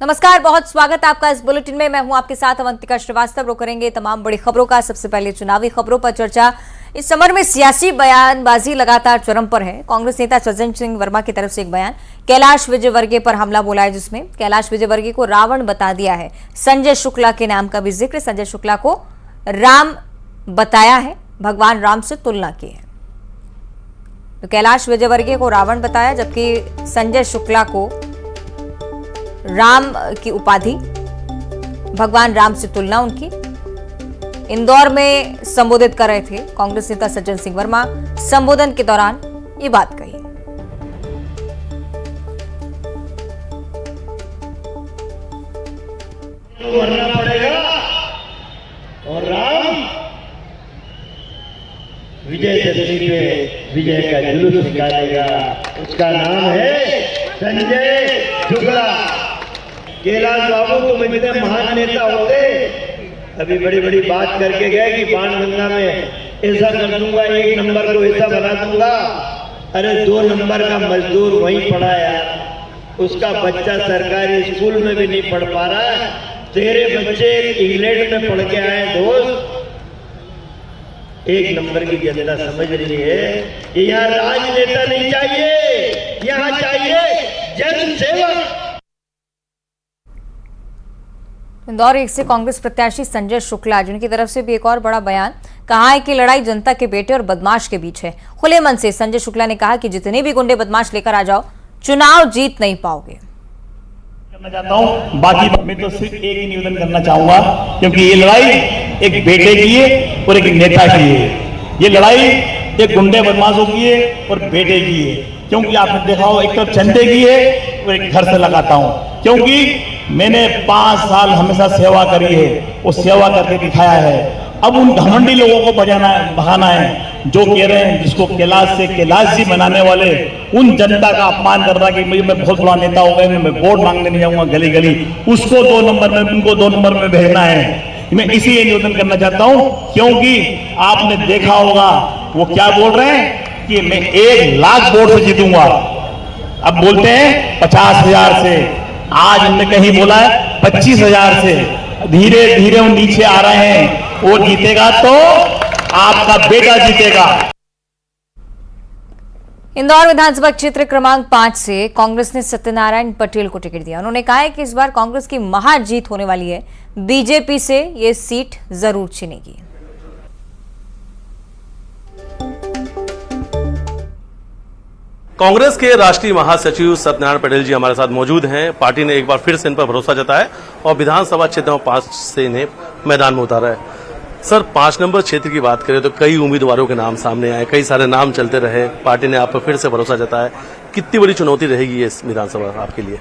नमस्कार, बहुत स्वागत है आपका इस बुलेटिन में। मैं हूं आपके साथ अवंतिका श्रीवास्तव। करेंगे तमाम बड़ी खबरों का। सबसे पहले चुनावी खबरों पर चर्चा। इस समर में सियासी बयानबाजी लगातार चरम पर है। कांग्रेस नेता सज्जन सिंह वर्मा की तरफ से एक बयान, कैलाश विजयवर्गीय पर हमला बोला है, जिसमें कैलाश विजयवर्गीय को रावण बता दिया है। संजय शुक्ला के नाम का भी जिक्र, संजय शुक्ला को राम बताया है, भगवान राम से तुलना की है। तो कैलाश विजयवर्गीय को रावण बताया, जबकि संजय शुक्ला को राम की उपाधि, भगवान राम से तुलना उनकी। इंदौर में संबोधित कर रहे थे कांग्रेस नेता सज्जन सिंह वर्मा। संबोधन के दौरान ये बात कही। मरना पड़ेगा और राम विजयदशमी पे विजय का जुलूस निकालेगा। उसका नाम है संजय शुक्ला। कैलाश बाबू तो मिलते महान नेता होते, अभी बड़ी बड़ी बात करके गए कि बाणगंगा में ऐसा कर दूंगा, 1 नंबर को ऐसा बना दूंगा। अरे 2 नंबर का मजदूर वहीं पड़ा यार, उसका बच्चा सरकारी स्कूल में भी नहीं पढ़ पा रहा है। तेरे बच्चे इंग्लैंड में पढ़ के आए दोस्त, 1 नंबर की जनता समझ रही है। यहाँ राजनेता नहीं चाहिए, यहाँ चाहिए जन सेवक। इंदौर एक से कांग्रेस प्रत्याशी संजय शुक्ला, जिनकी तरफ से भी एक और बड़ा बयान, कहा है कि लड़ाई जनता के बेटे और बदमाश के बीच है। खुले मन से संजय शुक्ला ने कहा कि जितने भी गुंडे बदमाश लेकर आ जाओ, चुनाव जीत नहीं पाओगे। करना चाहता हूं, बाकी मैं तो सिर्फ एक ही निवेदन करना चाहूंगा, क्योंकि ये लड़ाई एक बेटे की है और एक नेता की है। ये लड़ाई एक गुंडे बदमाशों की है और बेटे की है। क्योंकि आपने देखा हो, एक तरफ चंदे की है और एक घर से लगाता हूं। क्योंकि मैंने 5 साल हमेशा सेवा करी है, वो सेवा करके दिखाया है। अब उन घमंडी लोगों को भगाना है जो कह रहे हैं, जिसको कैलाश से कैलाश जी बनाने वाले, उन जनता का अपमान कर रहा है कि मैं बहुत बड़ा नेता हो गया, मैं वोट मांगने नहीं जाऊंगा गली गली, उसको 2 नंबर में, उनको 2 नंबर में भेजना है। मैं इसी निवेदन करना चाहता हूं, क्योंकि आपने देखा होगा वो क्या बोल रहे हैं कि मैं 1 लाख वोट से जीतूंगा। अब बोलते हैं 50,000 से, आज हमने कहीं बोला है 25,000 से। धीरे धीरे वो नीचे आ रहे हैं। वो जीतेगा तो आपका बेटा जीतेगा। इंदौर विधानसभा क्षेत्र क्रमांक 5 से कांग्रेस ने सत्यनारायण पटेल को टिकट दिया। उन्होंने कहा है कि इस बार कांग्रेस की महान जीत होने वाली है, बीजेपी से ये सीट जरूर छीनेगी। कांग्रेस के राष्ट्रीय महासचिव सत्यनारायण पटेल जी हमारे साथ मौजूद हैं। पार्टी ने एक बार फिर से इन पर भरोसा जताया और विधानसभा क्षेत्र 5 से इन्हें मैदान में उतारा है। सर, 5 नंबर क्षेत्र की बात करें तो कई उम्मीदवारों के नाम सामने आए, कई सारे नाम चलते रहे, पार्टी ने आप पर फिर से भरोसा जताया। कितनी बड़ी चुनौती रहेगी ये विधानसभा आपके लिए?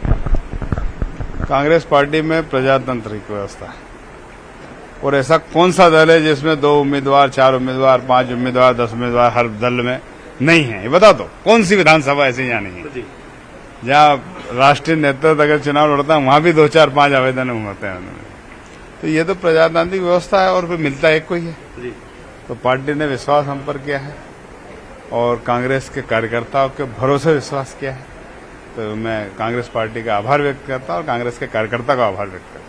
कांग्रेस पार्टी में प्रजातांत्रिक व्यवस्था है, और ऐसा कौन सा दल है जिसमें 2 उम्मीदवार, 4 उम्मीदवार, 5 उम्मीदवार, 10 उम्मीदवार हर दल में नहीं है? ये बता दो, कौन सी विधानसभा ऐसी यहाँ नहीं है जहाँ राष्ट्रीय नेतृत्व अगर चुनाव लड़ता है वहां भी 2, 4, 5 आवेदन होते हैं उन्होंने। तो ये तो प्रजातांत्रिक व्यवस्था है, और फिर मिलता एक को ही है। तो पार्टी ने विश्वास हम पर किया है और कांग्रेस के कार्यकर्ताओं के भरोसे विश्वास किया है। तो मैं कांग्रेस पार्टी का आभार व्यक्त करता हूं और कांग्रेस के कार्यकर्ता का आभार व्यक्त करता हूं।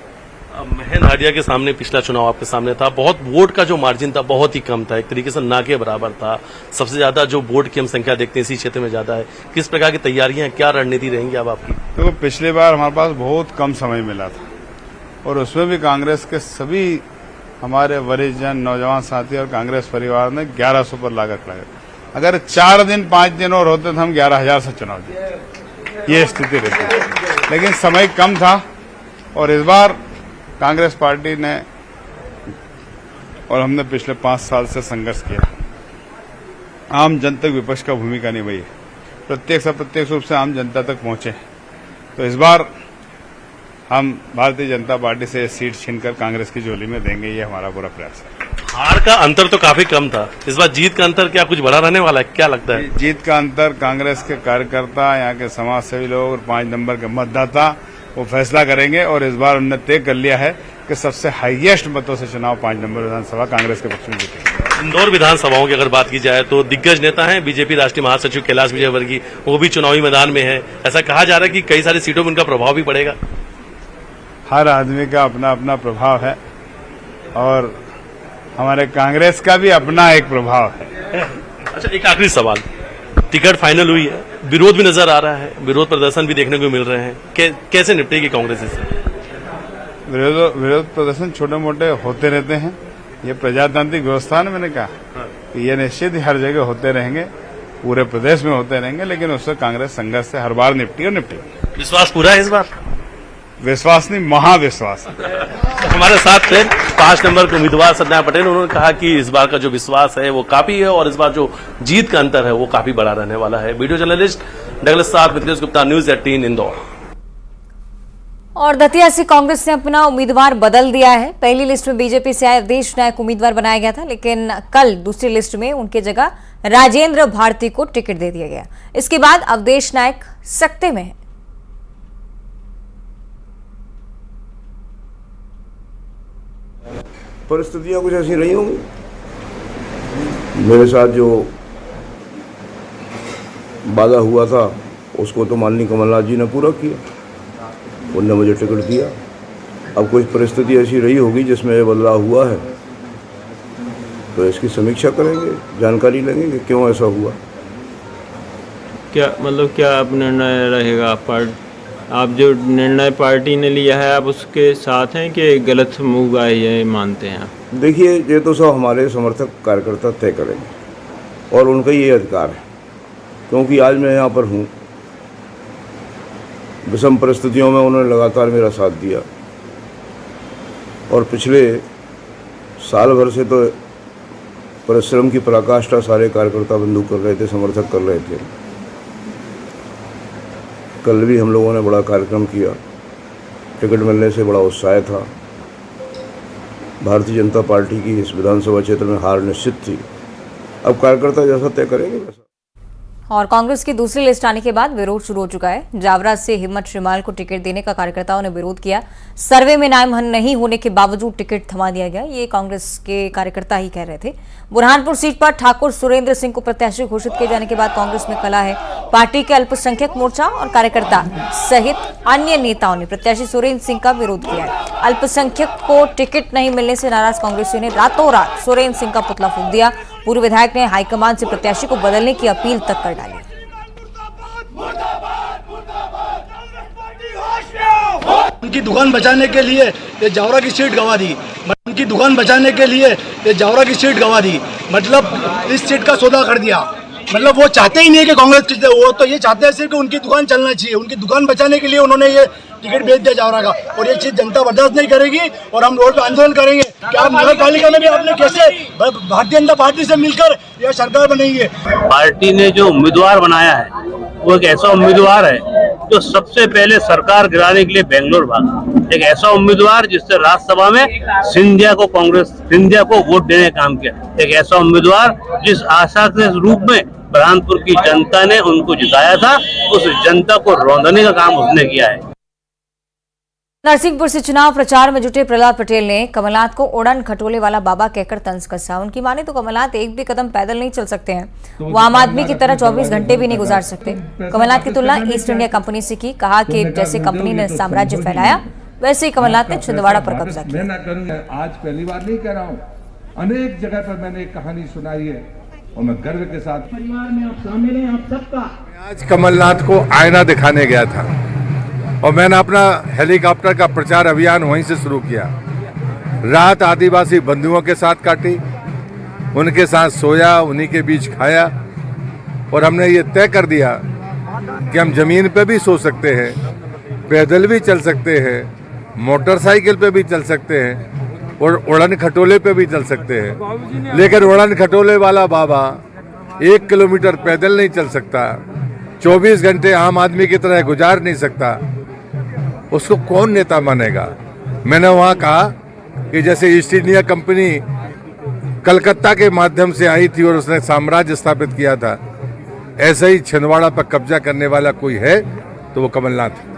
महन हाडिया के सामने पिछला चुनाव आपके सामने था, बहुत वोट का जो मार्जिन था बहुत ही कम था, एक तरीके से ना के बराबर था। सबसे ज्यादा जो वोट की हम संख्या देखते हैं इसी क्षेत्र में ज्यादा है। किस प्रकार की तैयारियां, क्या रणनीति रहेंगी अब आपकी? तो पिछली बार हमारे पास बहुत कम समय मिला था, और उसमें भी कांग्रेस के सभी हमारे वरिष्ठ जन, नौजवान साथी और कांग्रेस परिवार ने 1100 पर लागत लगाई। अगर 4 दिन 5 दिन और होते तो हम 11,000 से चुनाव जीते, ये स्थिति रहती। लेकिन समय कम था, और इस बार कांग्रेस पार्टी ने और हमने पिछले 5 साल से संघर्ष किया। आम जनता विपक्ष का भूमिका निभाई है, प्रत्यक्ष अप्रत्यक्ष रूप से आम जनता तक पहुंचे। तो इस बार हम भारतीय जनता पार्टी से सीट छीनकर कांग्रेस की झोली में देंगे, ये हमारा पूरा प्रयास है। हार का अंतर तो काफी कम था, इस बार जीत का अंतर क्या कुछ बड़ा रहने वाला है, क्या लगता है? जीत का अंतर कांग्रेस के कार्यकर्ता, यहाँ के समाज सेवी लोग और 5 नंबर के मतदाता वो फैसला करेंगे। और इस बार उन्होंने तय कर लिया है कि सबसे हाईएस्ट मतों से चुनाव 5 नंबर विधानसभा कांग्रेस के पक्ष में जीतेगी। इंदौर विधानसभाओं की अगर बात की जाए तो दिग्गज नेता हैं बीजेपी राष्ट्रीय महासचिव कैलाश विजयवर्गीय, वो भी चुनावी मैदान में है। ऐसा कहा जा रहा है कि कई सारी सीटों में उनका प्रभाव भी पड़ेगा। हर आदमी का अपना अपना प्रभाव है और हमारे कांग्रेस का भी अपना एक प्रभाव है। अच्छा, एक आखिरी सवाल, टिकट फाइनल हुई है, विरोध भी नजर आ रहा है, विरोध प्रदर्शन भी देखने को मिल रहे हैं, कैसे निपटेगी कांग्रेस इससे? विरोध प्रदर्शन छोटे मोटे होते रहते हैं, ये प्रजातांत्रिक व्यवस्था है। मैंने कहा कि ये निश्चित ही हर जगह होते रहेंगे, पूरे प्रदेश में होते रहेंगे, लेकिन उससे कांग्रेस संघर्ष से हर बार निपटी और निपटेगी। विश्वास पूरा है इस बार? विश्वास नहीं, महाविश्वास। हमारे साथ थे 5 नंबर के उम्मीदवार सत्यनारायण पटेल। उन्होंने कहा कि इस बार का जो विश्वास है वो काफी है और इस बार जो जीत का अंतर है वो काफी बड़ा रहने वाला है। वीडियो जर्नलिस्ट डगलस साथ मिथिलेश गुप्ता, न्यूज 18 इंदौर। और दतिया से कांग्रेस ने अपना उम्मीदवार बदल दिया है। पहली लिस्ट में बीजेपी से आए अवधेश नायक उम्मीदवार बनाया गया था, लेकिन कल दूसरी लिस्ट में उनकी जगह राजेंद्र भारती को टिकट दे दिया गया। इसके बाद अवधेश नायक सकते में है। परिस्थितियां कुछ ऐसी रही होंगी। मेरे साथ जो वादा हुआ था उसको तो माननीय कमलनाथ जी ने पूरा किया, उनने मुझे टिकट दिया। अब कुछ परिस्थिति ऐसी रही होगी जिसमें ये बदलाव हुआ है, तो इसकी समीक्षा करेंगे, जानकारी लेंगे कि क्यों ऐसा हुआ। क्या मतलब क्या अब निर्णय रहेगा? आप जो निर्णय पार्टी ने लिया है आप उसके साथ हैं कि गलत मूव है ये मानते हैं आप? देखिए, ये तो सब हमारे समर्थक कार्यकर्ता तय करेंगे और उनका ये अधिकार है, क्योंकि आज मैं यहाँ पर हूँ। विषम परिस्थितियों में उन्होंने लगातार मेरा साथ दिया और पिछले साल भर से तो परिश्रम की पराकाष्ठा सारे कार्यकर्ता बंधु कर रहे थे, समर्थक कर रहे थे। कल भी हम लोगों ने बड़ा कार्यक्रम किया, टिकट मिलने से बड़ा उत्साह था। भारतीय जनता पार्टी की इस विधानसभा क्षेत्र में हार निश्चित थी। अब कार्यकर्ता जैसा तय करेंगे वैसा। और कांग्रेस की दूसरी लिस्ट आने के बाद विरोध शुरू हो चुका है। जावरा से हिम्मत श्रीमाल को टिकट देने का कार्यकर्ताओं ने विरोध किया। सर्वे में नाम नहीं होने के बावजूद टिकट थमा दिया गया, ये कांग्रेस के कार्यकर्ता ही कह रहे थे। बुरहानपुर सीट पर ठाकुर सुरेंद्र सिंह को प्रत्याशी घोषित किए जाने के बाद कांग्रेस में खला है। पार्टी के अल्पसंख्यक मोर्चा और कार्यकर्ता सहित अन्य नेताओं ने प्रत्याशी सुरेंद्र सिंह का विरोध किया है। अल्पसंख्यक को टिकट नहीं मिलने से नाराज कांग्रेसियों ने रातों रात सुरेंद्र सिंह का पुतला फूंक दिया। पूर्व विधायक ने हाईकमान से प्रत्याशी को बदलने की अपील तक कर डाली। उनकी दुकान बचाने के लिए ये जावरा की सीट गंवा दी। उनकी दुकान बचाने के लिए ये जावरा की सीट गंवा दी, मतलब इस सीट का सौदा कर दिया। मतलब वो चाहते ही नहीं है कि कांग्रेस जीते, वो तो ये चाहते हैं सिर्फ कि उनकी दुकान चलना चाहिए। उनकी दुकान बचाने के लिए उन्होंने ये टिकट बेच दिया जावरा का, और ये चीज जनता बर्दाश्त नहीं करेगी और हम रोड पे आंदोलन करेंगे कि आप नगर पालिका में भी आपने कैसे भारतीय जनता पार्टी से मिलकर यह सरकार बनाई है। पार्टी ने जो उम्मीदवार बनाया है वो एक ऐसा उम्मीदवार है जो सबसे पहले सरकार गिराने के लिए बेंगलोर भागा। एक ऐसा उम्मीदवार जिससे राज्यसभा में सिंधिया को वोट देने का काम किया। एक ऐसा उम्मीदवार जिस आशा के रूप में बुरहानपुर की जनता ने उनको जिताया था, उस जनता को रौंदने का काम उसने किया है। नरसिंहपुर से चुनाव प्रचार में जुटे प्रहलाद पटेल ने कमलनाथ को उड़न खटोले वाला बाबा कहकर तंज कसा। उनकी माने तो कमलनाथ एक भी कदम पैदल नहीं चल सकते हैं, वो आम आदमी की तरह 24 घंटे भी नहीं गुजार सकते। कमलनाथ की तुलना ईस्ट इंडिया कंपनी से की, कहा कि जैसे कंपनी ने साम्राज्य फैलाया वैसे ही कमलनाथ ने छिंदवाड़ा पर कब्जा किया। आज पहली बार नहीं कह रहा हूँ, अनेक जगह पर मैंने एक कहानी सुनाई है और मैं गर्व के साथ परिवार में आप शामिल हैं, आप सबका। आज कमलनाथ को आईना दिखाने गया था और मैंने अपना हेलीकॉप्टर का प्रचार अभियान वहीं से शुरू किया। रात आदिवासी बंधुओं के साथ काटी, उनके साथ सोया, उन्हीं के बीच खाया और हमने ये तय कर दिया कि हम जमीन पे भी सो सकते हैं, पैदल भी चल सकते हैं, मोटरसाइकिल पे भी चल सकते हैं और उड़न खटोले पे भी चल सकते हैं। लेकिन उड़न खटोले वाला बाबा 1 किलोमीटर पैदल नहीं चल सकता, 24 घंटे आम आदमी की तरह गुजार नहीं सकता, उसको कौन नेता मानेगा। मैंने वहाँ कहा कि जैसे ईस्ट इंडिया कंपनी कलकत्ता के माध्यम से आई थी और उसने साम्राज्य स्थापित किया था, ऐसे ही छिंदवाड़ा पर कब्जा करने वाला कोई है तो वो कमलनाथ है।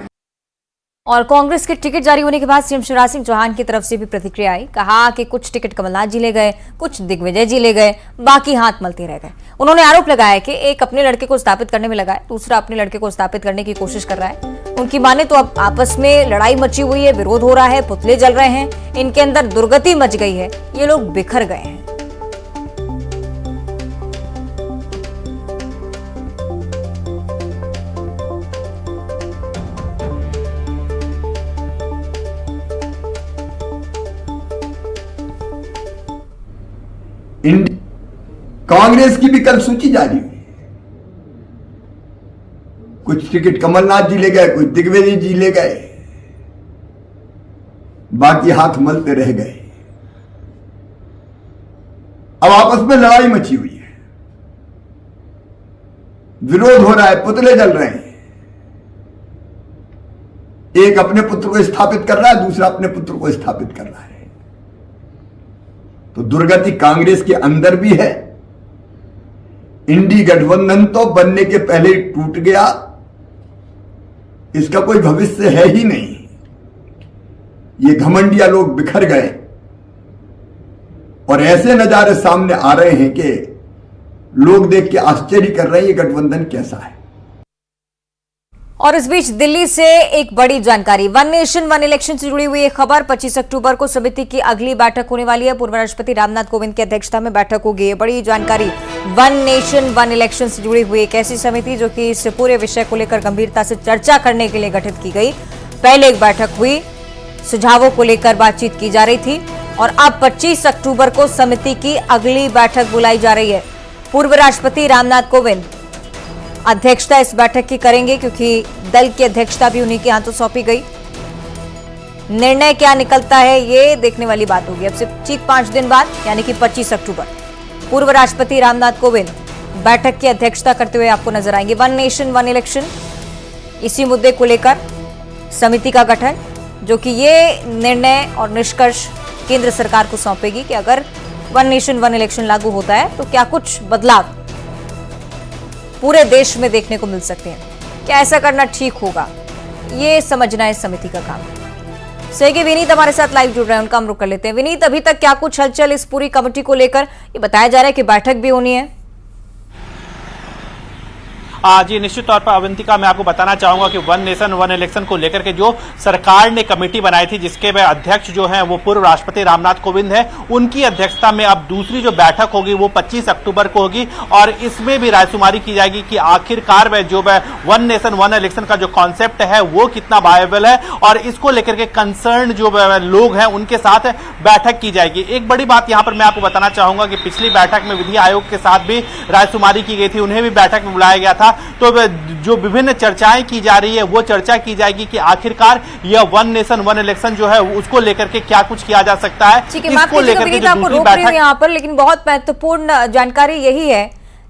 और कांग्रेस के टिकट जारी होने के बाद सीएम शिवराज सिंह चौहान की तरफ से भी प्रतिक्रिया आई। कहा कि कुछ टिकट कमलनाथ जी ले गए, कुछ दिग्विजय जी ले गए, बाकी हाथ मलते रह गए। उन्होंने आरोप लगाया कि एक अपने लड़के को स्थापित करने में लगा है, दूसरा अपने लड़के को स्थापित करने की कोशिश कर रहा है। उनकी माने तो अब आपस में लड़ाई मची हुई है, विरोध हो रहा है, पुतले जल रहे हैं, इनके अंदर दुर्गति मच गई है, ये लोग बिखर गए हैं। कांग्रेस की भी कल सूची जारी हुई। कुछ टिकट कमलनाथ जी ले गए, कुछ दिग्विजय जी ले गए, बाकी हाथ मलते रह गए। अब आपस में लड़ाई मची हुई है, विरोध हो रहा है, पुतले जल रहे हैं। एक अपने पुत्र को स्थापित कर रहा है, दूसरा अपने पुत्र को स्थापित कर रहा है। तो दुर्गति कांग्रेस के अंदर भी है। इंडी गठबंधन तो बनने के पहले ही टूट गया, इसका कोई भविष्य है ही नहीं। ये घमंडिया लोग बिखर गए और ऐसे नजारे सामने आ रहे हैं कि लोग देख के आश्चर्य कर रहे हैं ये गठबंधन कैसा है। और इस बीच दिल्ली से एक बड़ी जानकारी, वन नेशन वन इलेक्शन से जुड़ी हुई एक खबर। 25 अक्टूबर को समिति की अगली बैठक होने वाली है। पूर्व राष्ट्रपति रामनाथ कोविंद की अध्यक्षता में बैठक होगी। बड़ी जानकारी, वन नेशन वन इलेक्शन से जुड़ी हुई एक ऐसी समिति जो कि इस पूरे विषय को लेकर गंभीरता से चर्चा करने के लिए गठित की गई। पहले एक बैठक हुई, सुझावों को लेकर बातचीत की जा रही थी और अब 25 अक्टूबर को समिति की अगली बैठक बुलाई जा रही है। पूर्व राष्ट्रपति रामनाथ कोविंद अध्यक्षता इस बैठक की करेंगे क्योंकि दल की अध्यक्षता भी उन्हीं के हाथों सौंपी गई। निर्णय क्या निकलता है ये देखने वाली बात होगी। अब से ठीक 5 दिन बाद यानी कि 25 अक्टूबर पूर्व राष्ट्रपति रामनाथ कोविंद बैठक की अध्यक्षता करते हुए आपको नजर आएंगे। वन नेशन वन इलेक्शन, इसी मुद्दे को लेकर समिति का गठन, जो कि ये निर्णय और निष्कर्ष केंद्र सरकार को सौंपेगी कि अगर वन नेशन वन इलेक्शन लागू होता है तो क्या कुछ बदलाव पूरे देश में देखने को मिल सकते हैं, क्या ऐसा करना ठीक होगा, ये समझना इस समिति का काम है। सहयोगी विनीत हमारे साथ लाइव जुड़ रहे हैं, उनका हम रुख कर लेते हैं। विनीत, अभी तक क्या कुछ हलचल इस पूरी कमेटी को लेकर? ये बताया जा रहा है कि बैठक भी होनी है। जी निश्चित तौर पर अवंतिका, मैं आपको बताना चाहूंगा कि वन नेशन वन इलेक्शन को लेकर के जो सरकार ने कमेटी बनाई थी, जिसके अध्यक्ष जो हैं वो पूर्व राष्ट्रपति रामनाथ कोविंद हैं, उनकी अध्यक्षता में अब दूसरी जो बैठक होगी वो 25 अक्टूबर को होगी और इसमें भी रायशुमारी की जाएगी कि आखिरकार वह जो वन नेशन वन इलेक्शन का जो कॉन्सेप्ट है वो कितना वायबल है और इसको लेकर के कंसर्न जो लोग हैं उनके साथ बैठक की जाएगी। एक बड़ी बात यहां पर मैं आपको बताना चाहूंगा कि पिछली बैठक में विधि आयोग के साथ भी रायशुमारी की गई थी, उन्हें भी बैठक में बुलाया गया था। तो जो विभिन्न चर्चाएं की जा रही है वो चर्चा की जाएगी कि आखिरकार यह वन नेशन वन इलेक्शन जो है उसको लेकर के क्या कुछ किया जा सकता है। ठीक है, आपको रोक रही हूं यहाँ पर, लेकिन बहुत महत्वपूर्ण जानकारी यही है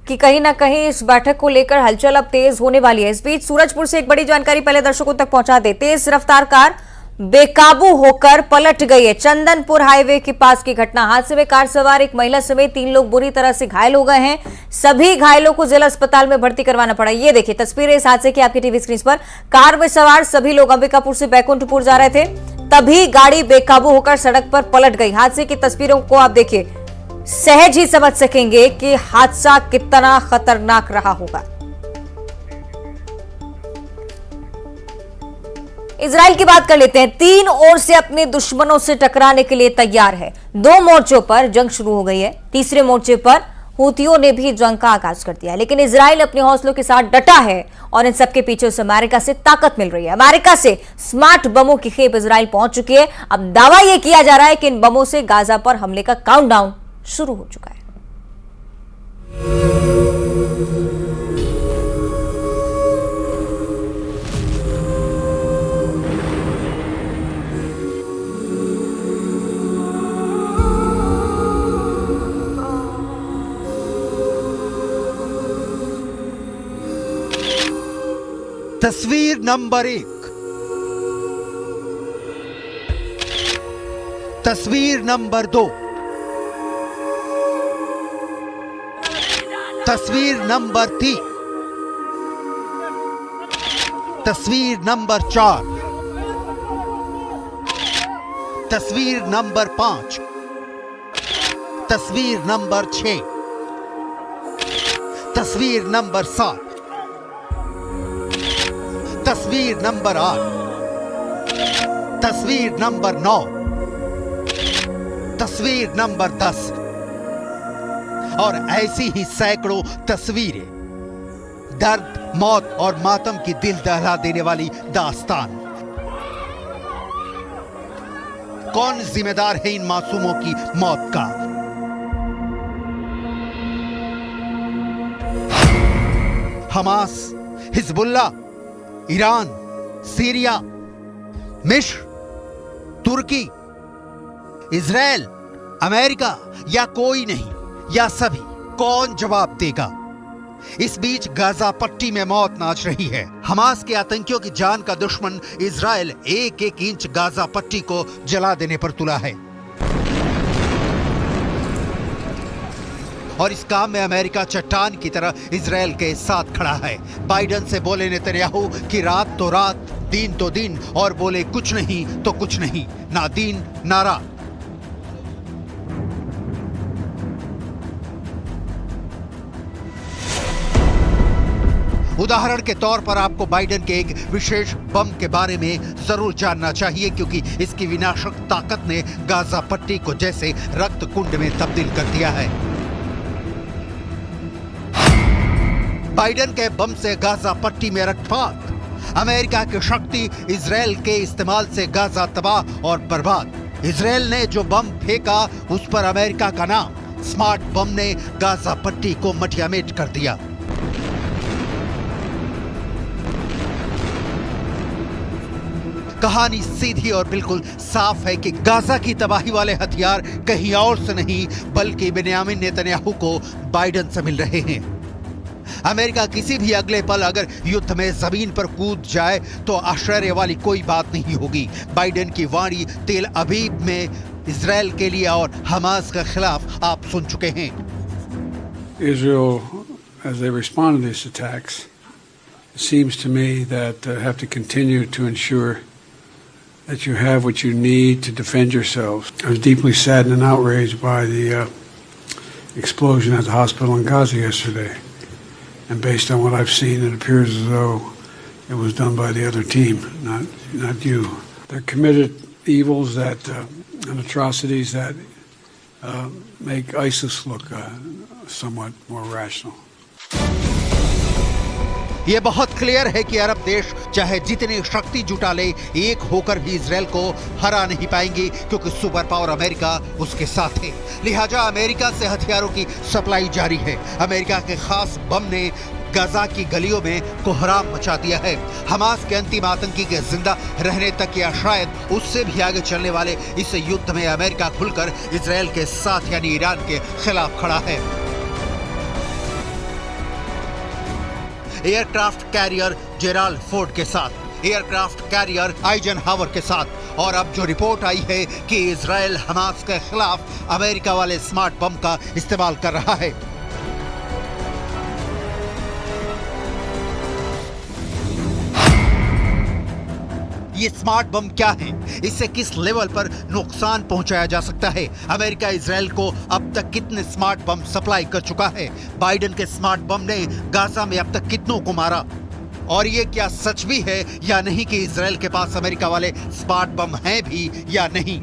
कि कहीं ना कहीं इस बैठक को लेकर हलचल अब तेज होने वाली है। इस बीच सूरजपुर से एक बड़ी जानकारी पहले दर्शकों तक पहुंचा दे। तेज रफ्तार कार बेकाबू होकर पलट गई है। चंदनपुर हाईवे के पास की घटना। हादसे में कार सवार एक महिला समेत 3 लोग बुरी तरह से घायल हो गए हैं। सभी घायलों को जिला अस्पताल में भर्ती करवाना पड़ा। ये देखिए तस्वीरें इस हादसे की आपकी टीवी स्क्रीन पर। कार में सवार सभी लोग अंबिकापुर से बैकुंठपुर जा रहे थे, तभी गाड़ी बेकाबू होकर सड़क पर पलट गई। हादसे की तस्वीरों को आप देखिए, सहज ही समझ सकेंगे कि हादसा कितना खतरनाक रहा होगा। इजराइल की बात कर लेते हैं। 3 ओर से अपने दुश्मनों से टकराने के लिए तैयार है। 2 मोर्चों पर जंग शुरू हो गई है। तीसरे मोर्चे पर हूतियों ने भी जंग का आगाज कर दिया है, लेकिन इजराइल अपने हौसलों के साथ डटा है और इन सबके पीछे उसे अमेरिका से ताकत मिल रही है। अमेरिका से स्मार्ट बमों की खेप इजराइल पहुंच चुकी है। अब दावा यह किया जा रहा है कि इन बमों से गाजा पर हमले का काउंटडाउन शुरू हो चुका है। तस्वीर नंबर 1, तस्वीर नंबर 2, तस्वीर नंबर 3, तस्वीर नंबर 4, तस्वीर नंबर 5, तस्वीर नंबर 6, तस्वीर नंबर 7, तस्वीर नंबर 8, तस्वीर नंबर 9, तस्वीर नंबर 10 और ऐसी ही सैकड़ों तस्वीरें। दर्द, मौत और मातम की दिल दहला देने वाली दास्तान। कौन जिम्मेदार है इन मासूमों की मौत का? हमास, हिजबुल्लाह, ईरान, सीरिया, मिस्र, तुर्की, इजराइल, अमेरिका या कोई नहीं या सभी? कौन जवाब देगा? इस बीच गाजा पट्टी में मौत नाच रही है। हमास के आतंकियों की जान का दुश्मन इजराइल एक एक इंच गाजा पट्टी को जला देने पर तुला है और इस काम में अमेरिका चट्टान की तरह इजराइल के साथ खड़ा है। बाइडेन से बोले नेतन्याहू कि रात तो रात, दिन तो दिन, और बोले कुछ नहीं तो कुछ नहीं, ना दिन ना रात। उदाहरण के तौर पर आपको बाइडेन के एक विशेष बम के बारे में जरूर जानना चाहिए, क्योंकि इसकी विनाशक ताकत ने गाजा पट्टी को जैसे रक्त कुंड में तब्दील कर दिया है। बाइडेन के बम से गाजा पट्टी में रक्तपात। अमेरिका की शक्ति इजराइल के इस्तेमाल से गाजा तबाह और बर्बाद। इजराइल ने जो बम फेंका उस पर अमेरिका का नाम। स्मार्ट बम ने गाजा पट्टी को मटियामेट कर दिया। कहानी सीधी और बिल्कुल साफ है कि गाजा की तबाही वाले हथियार कहीं और से नहीं बल्कि बेन्यामिन नेतन्याहू को बाइडेन से मिल रहे हैं। अमेरिका किसी भी अगले पल अगर युद्ध में जमीन पर कूद जाए तो आश्चर्य वाली कोई बात नहीं होगी। बाइडेन की वाणी तेल अवीव में इजराइल के लिए और हमास के खिलाफ आप सुन चुके हैं। Israel, as they respond to these attacks, it seems to me that have to continue to ensure that you have what you need to defend yourselves. I was deeply saddened and outraged by the explosion at the hospital in Gaza yesterday. And based on what I've seen, it appears as though it was done by the other team, not you. They're committed evils that and atrocities that make ISIS look somewhat more rational. ये बहुत clear है कि अरब देश चाहे जितनी शक्ति जुटा ले, एक होकर भी इजराइल को हरा नहीं पाएंगे, क्योंकि सुपर पावर अमेरिका उसके साथ है। लिहाजा अमेरिका से हथियारों की सप्लाई जारी है। अमेरिका के खास बम ने गाजा की गलियों में कोहराम मचा दिया है। हमास के अंतिम आतंकी के जिंदा रहने तक या शायद उससे भी आगे चलने वाले इस युद्ध में अमेरिका खुलकर इजराइल के साथ यानी ईरान के खिलाफ खड़ा है। एयरक्राफ्ट कैरियर जेराल्ड फोर्ड के साथ, एयरक्राफ्ट कैरियर आइजनहावर के साथ, और अब जो रिपोर्ट आई है कि इजराइल हमास के खिलाफ अमेरिका वाले स्मार्ट बम का इस्तेमाल कर रहा है। ये स्मार्ट बम क्या है? इससे किस लेवल पर नुकसान पहुंचाया जा सकता है? अमेरिका इजराइल को अब तक कितने स्मार्ट बम सप्लाई कर चुका है? बाइडेन के स्मार्ट बम ने गाजा में अब तक कितनों को मारा? और ये क्या सच भी है या नहीं कि इजराइल के पास अमेरिका वाले स्मार्ट बम हैं भी या नहीं?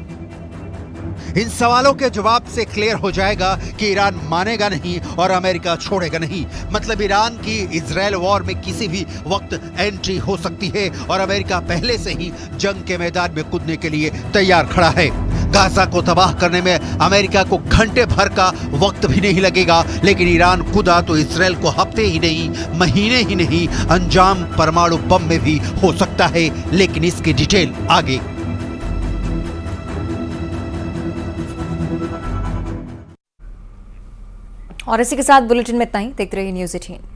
इन सवालों के जवाब से क्लियर हो जाएगा कि ईरान मानेगा नहीं और अमेरिका छोड़ेगा नहीं। मतलब ईरान की इजराइल वॉर में किसी भी वक्त एंट्री हो सकती है और अमेरिका पहले से ही जंग के मैदान में कूदने के लिए तैयार खड़ा है। गाजा को तबाह करने में अमेरिका को घंटे भर का वक्त भी नहीं लगेगा, लेकिन ईरान कूदा तो इजराइल को हफ्ते ही नहीं, महीने ही नहीं, अंजाम परमाणु बम में भी हो सकता है। लेकिन इसकी डिटेल आगे। और इसी के साथ बुलेटिन में इतना ही। देखते रहिए न्यूज़ 18।